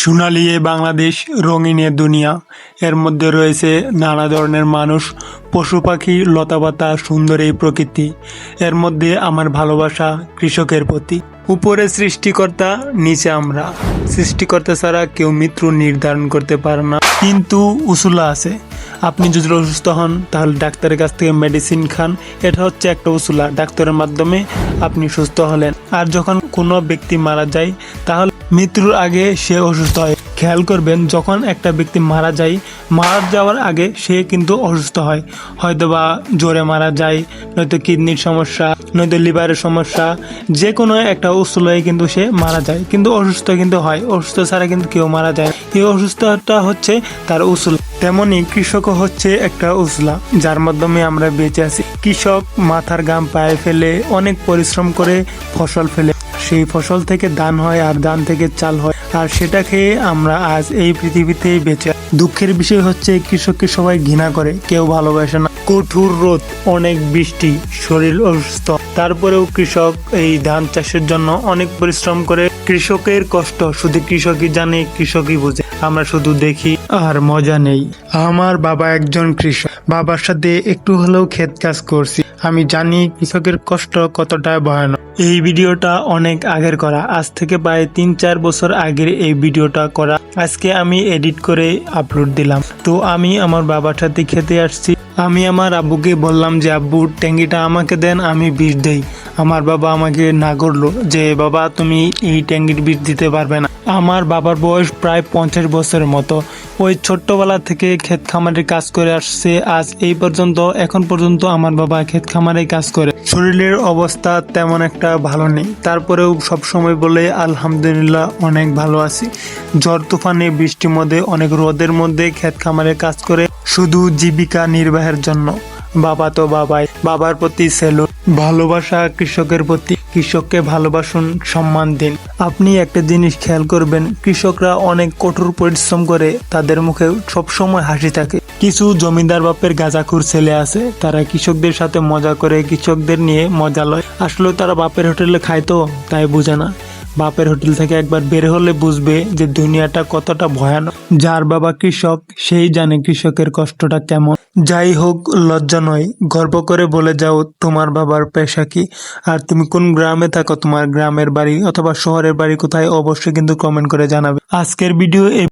সোনালী এ বাংলাদেশ, রঙিন এ দুনিয়া। এর মধ্যে রয়েছে নানা ধরনের মানুষ, পশু পাখি, লতাপাতা, সুন্দর এই প্রকৃতি। এর মধ্যে আমার ভালোবাসা কৃষকের প্রতি। উপরে সৃষ্টিকর্তা, নিচে আমরা। সৃষ্টিকর্তা ছাড়া কেউ মৃত্যু নির্ধারণ করতে পারে না, কিন্তু উসুলা আছে। আপনি যদি অসুস্থ হন তাহলে ডাক্তারের কাছ থেকে মেডিসিন খান, এটা হচ্ছে একটা উসুলা। ডাক্তারের মাধ্যমে আপনি সুস্থ হলেন। আর যখন কোনো ব্যক্তি মারা যায় তাহলে মৃত্যুর আগে সে অসুস্থ হয়। খেয়াল করবেন, যখন একটা ব্যক্তি মারা যায়, মারা যাওয়ার আগে সে কিন্তু অসুস্থ হয়। হয়তো বা জ্বরে মারা যায়, নয়তো কিডনির সমস্যা, নয়তো লিভারের সমস্যা, যে কোনো একটা উসুলায় কিন্তু সে মারা যায়, কিন্তু অসুস্থ কিন্তু হয়। অসুস্থ ছাড়া কিন্তু কেউ মারা যায় না। এই অসুস্থতা হচ্ছে তার উসুলা। তেমনি কৃষকও হচ্ছে একটা উসলা, যার মাধ্যমে আমরা বেঁচে আছি। কৃষক মাথার ঘাম পায়ে ফেলে অনেক পরিশ্রম করে ফসল ফেলে, সেই ফসল থেকে ধান হয়, আর ধান থেকে চাল হয়, আর সেটা খেয়ে আমরা আজ এই পৃথিবীতেই বেঁচে। দুঃখের বিষয় হচ্ছে কৃষককে সবাই ঘৃণা করে, কেউ ভালোবাসে না। কঠোর রোদ, অনেক বৃষ্টি, শরীর অসুস্থ, তারপরেও কৃষক এই ধান চাষের জন্য অনেক পরিশ্রম করে। কৃষকের কষ্ট শুধু কৃষকই জানে, কৃষকই বুঝে। আমরা শুধু দেখি আর মজা নেই। আমার বাবা একজন কৃষক, বাবার সাথে একটু হলেও ক্ষেত কাজ করছি। আমি জানি কৃষকের কষ্ট কতটা ভয়ানক। এই ভিডিওটা অনেক আগের করা, আজ থেকে প্রায় 3-4 বছর আগের এই ভিডিওটা করা। আজকে আমি এডিট করে আপলোড দিলাম। তো আমি আমার বাবার সাথে খেতে আসছি। আমি আমার আব্বুকে বললাম যে আব্বু, ট্যাঙ্গিটা আমাকে দেন, আমি বিষ দেই। আমার বাবা আমাকে না করলো যে বাবা তুমি এই ট্যাঙ্গির বিষ দিতে পারবে না। আমার বাবার বয়স প্রায় 50 বছরের মতো। ওই ছোট্টবেলা থেকে ক্ষেত খামারে কাজ করে আসছে, আজ এই পর্যন্ত। এখন পর্যন্ত আমার বাবা ক্ষেত খামারে কাজ করে। শরীরের অবস্থা তেমন একটা ভালো নেই, তারপরেও সবসময় বলে আলহামদুলিল্লাহ অনেক ভালো আছি। ঝড় তুফানে, বৃষ্টির মধ্যে, অনেক রোদের মধ্যে ক্ষেত খামারে কাজ করে শুধু জীবিকা নির্বাহের জন্য। বাবা তো বাবাই, বাবার প্রতি স্যালুট। ভালোবাসা কৃষকের প্রতি। কৃষককে ভালোবাসুন, সম্মান দিন। আপনি একটা জিনিস খেয়াল করবেন, কৃষকরা অনেক কঠোর পরিশ্রম করে, তাদের মুখে সবসময় হাসি থাকে। কিছু জমিদার বাপের গাঁজাখুর ছেলে আছে, তারা কৃষকদের সাথে মজা করে, কৃষকদের নিয়ে মজা লয়। আসলে তারা বাপের হোটেলে খায় তো, তাই বুঝে না। বাপের হোটেল থেকে একবার বের হলে বুঝবে যে দুনিয়াটা কতটা ভয়ানক। যার বাবা কৃষক, সেই জানে কৃষকের কষ্টটা কেমন। যাই হোক, লজ্জা নয়, গর্ব করে বলে যাও তোমার বাবার পেশা কি, আর তুমি কোন গ্রামে থাকো, তোমার গ্রামের বাড়ি অথবা শহরের বাড়ি কোথায়, অবশ্যই কিন্তু কমেন্ট করে জানাবে। আজকের ভিডিও